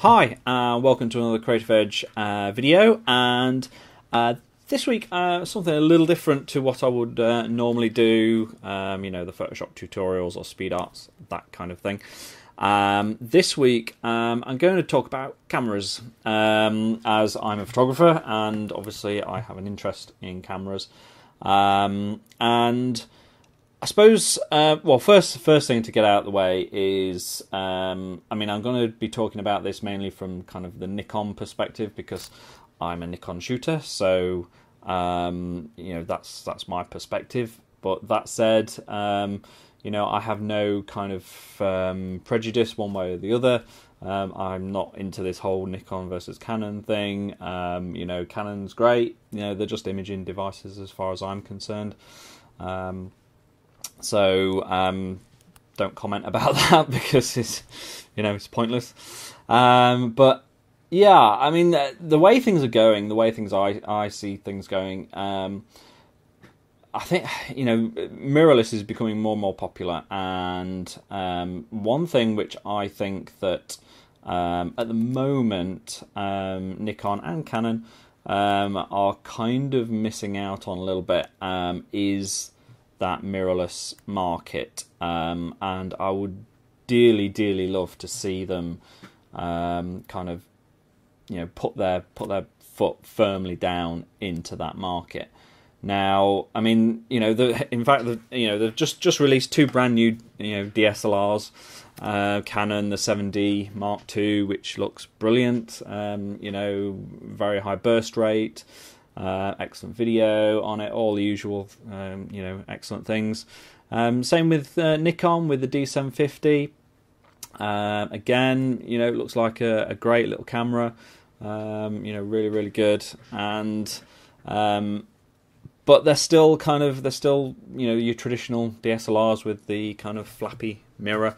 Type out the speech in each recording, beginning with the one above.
Hi, welcome to another Creative Edge video, and this week something a little different to what I would normally do, you know, the Photoshop tutorials or speed arts, that kind of thing. This week I'm going to talk about cameras, as I'm a photographer and obviously I have an interest in cameras, and I suppose, well, first thing to get out of the way is, I mean, I'm going to be talking about this mainly from kind of the Nikon perspective because I'm a Nikon shooter, so, you know, that's my perspective. But that said, you know, I have no kind of prejudice one way or the other. I'm not into this whole Nikon versus Canon thing. You know, Canon's great. You know, they're just imaging devices as far as I'm concerned. So don't comment about that because it's, you know, it's pointless. But yeah, I mean, the way things are going, the way things I see things going, I think, you know, mirrorless is becoming more and more popular. And one thing which I think that at the moment Nikon and Canon are kind of missing out on a little bit is that mirrorless market, and I would dearly love to see them kind of, you know, put their foot firmly down into that market. Now, I mean, you know, in fact, you know, they've just released two brand new, you know, DSLRs, Canon the 7D Mark II, which looks brilliant, you know, very high burst rate. Excellent video on it, all the usual, you know, excellent things. Same with Nikon with the D750. Again, you know, it looks like a great little camera. You know, really good. And but they're still, you know, your traditional DSLRs with the kind of flappy mirror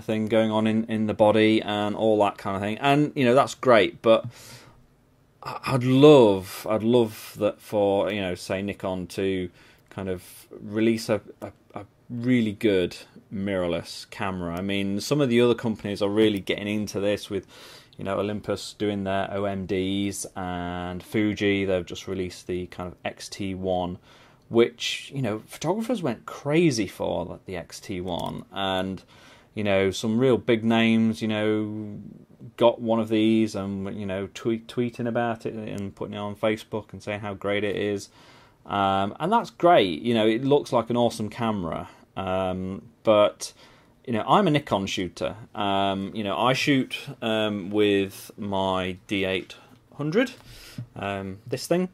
thing going on in the body and all that kind of thing. And you know, that's great, but I'd love that for, you know, say Nikon to kind of release a really good mirrorless camera. I mean, some of the other companies are really getting into this with, you know, Olympus doing their OMDs, and Fuji, they've just released the kind of XT1, which, you know, photographers went crazy for, the XT1, and, you know, some real big names, you know, got one of these and, you know, tweeting about it and putting it on Facebook and saying how great it is, and that's great. You know, it looks like an awesome camera, but, you know, I'm a Nikon shooter. You know, I shoot with my D800, this thing,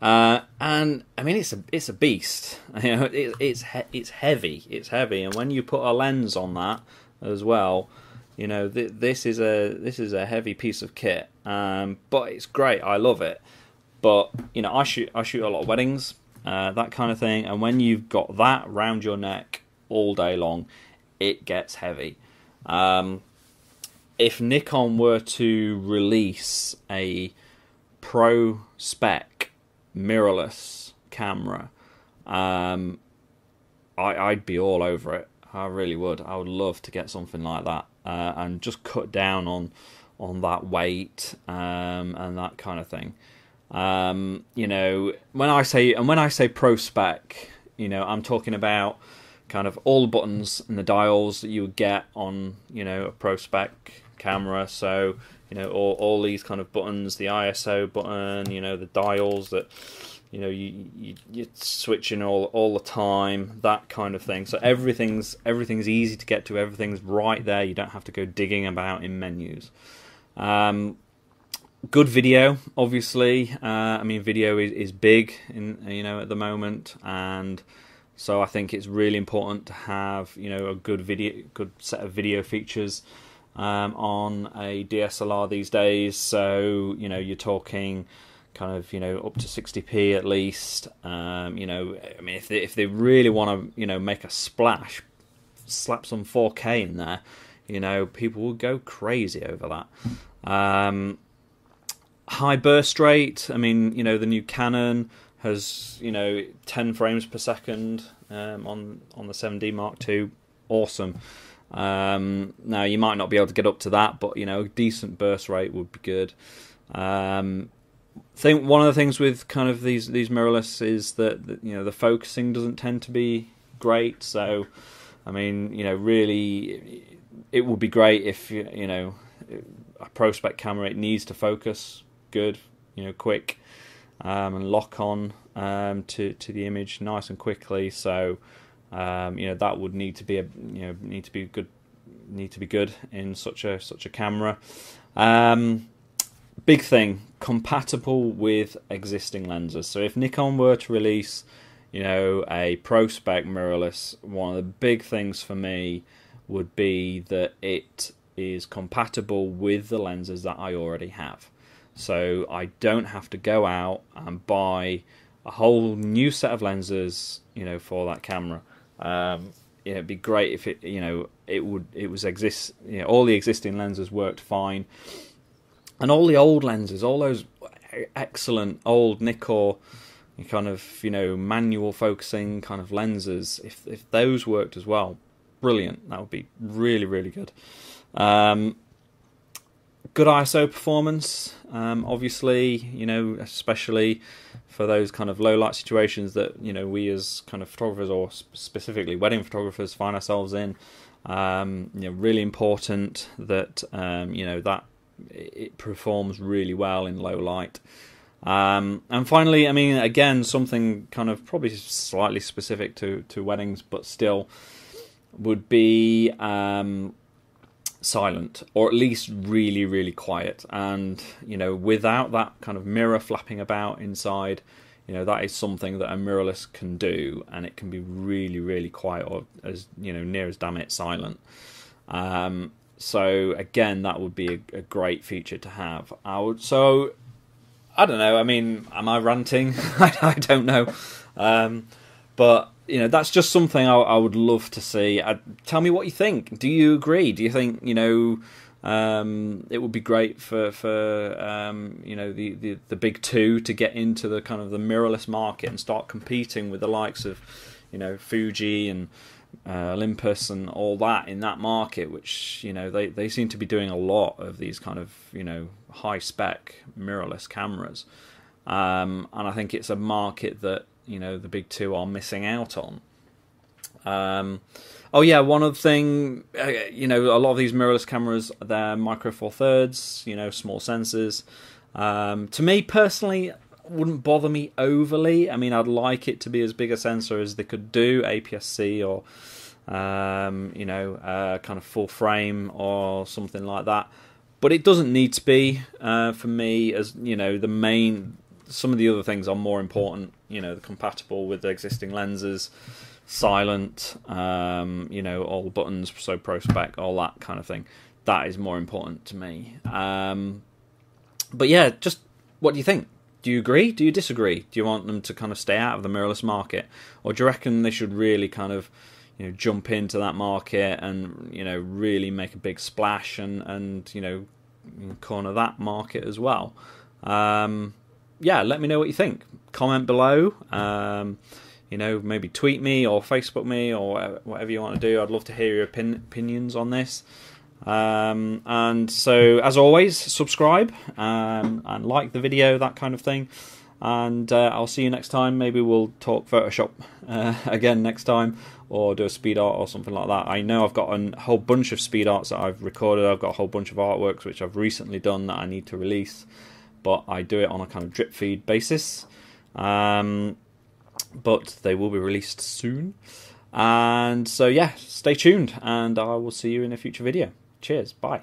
and I mean, it's a beast. You know, it's heavy, and when you put a lens on that as well, you know, this is a heavy piece of kit, but it's great. I love it. But, you know, I shoot a lot of weddings, that kind of thing, and when you've got that round your neck all day long, it gets heavy. If Nikon were to release a Pro Spec Mirrorless camera, I'd be all over it. I really would. I would love to get something like that, and just cut down on that weight, and that kind of thing. You know, when I say Pro Spec, you know, I'm talking about kind of all the buttons and the dials that you would get on, you know, a Pro Spec camera. So, you know, all these kind of buttons, the ISO button, you know, the dials that, you know, you're switching all the time, that kind of thing. So everything's easy to get to. Everything's right there. You don't have to go digging about in menus. Good video, obviously. I mean, video is big in, you know, at the moment, and so I think it's really important to have, you know, a good set of video features on a DSLR these days. So, you know, you're talking kind of, you know, up to 60p at least. You know, I mean, if they really want to, you know, make a splash, slap some 4K in there, you know, people will go crazy over that. High burst rate. I mean, you know, the new Canon has, you know, 10 frames per second on the 7D Mark II. Awesome. Now you might not be able to get up to that, but you know, a decent burst rate would be good. I think one of the things with kind of these mirrorless is that you know, the focusing doesn't tend to be great. So I mean, you know, really it would be great if you know, a Pro Spec camera, it needs to focus good, you know, quick, and lock on to the image nice and quickly. So you know, that would need to be need to be good in such a camera. Big thing, compatible with existing lenses. So if Nikon were to release, you know, a Pro Spec mirrorless, one of the big things for me would be that it is compatible with the lenses that I already have. So I don't have to go out and buy a whole new set of lenses, you know, for that camera. It'd be great if it, you know, all the existing lenses worked fine, and all the old lenses, all those excellent old Nikon kind of, you know, manual focusing kind of lenses, if those worked as well, brilliant. That would be really, really good. Good ISO performance, obviously, you know, especially for those kind of low light situations that, you know, we as kind of photographers, or specifically wedding photographers, find ourselves in. You know, really important that you know, that it performs really well in low light. And finally, I mean, again, something kind of probably slightly specific to weddings, but still would be silent, or at least really, really quiet. And you know, without that kind of mirror flapping about inside, you know, that is something that a mirrorless can do, and it can be really, really quiet, or as, you know, near as damn it silent. So again, that would be a great feature to have. So I don't know, I mean, am I ranting? I don't know, but you know, that's just something I would love to see. Tell me what you think. Do you agree? Do you think, you know, it would be great for you know, the big two to get into the kind of the mirrorless market and start competing with the likes of, you know, Fuji and Olympus and all that in that market, which, you know, they seem to be doing a lot of these kind of, you know, high spec mirrorless cameras, and I think it's a market that, you know, the big two are missing out on. Oh yeah, one other thing, you know, a lot of these mirrorless cameras, they're micro four thirds, you know, small sensors. To me personally, wouldn't bother me overly. I mean, I'd like it to be as big a sensor as they could do, APS-C, or you know, kind of full frame or something like that. But it doesn't need to be, for me, as, you know, the main. Some of the other things are more important, you know, compatible with the existing lenses, silent, you know, all the buttons, so Pro Spec, all that kind of thing. That is more important to me. But yeah, just what do you think? Do you agree? Do you disagree? Do you want them to kind of stay out of the mirrorless market? Or do you reckon they should really kind of, you know, jump into that market and, you know, really make a big splash and you know, corner that market as well? Yeah, let me know what you think. Comment below. You know, maybe tweet me or Facebook me or whatever you want to do. I'd love to hear your opinions on this. And so, as always, subscribe and like the video, that kind of thing. And I'll see you next time. Maybe we'll talk Photoshop again next time, or do a speed art or something like that. I know I've got a whole bunch of speed arts that I've recorded. I've got a whole bunch of artworks which I've recently done that I need to release, but I do it on a kind of drip feed basis. But they will be released soon. And so yeah, stay tuned, and I will see you in a future video. Cheers, bye.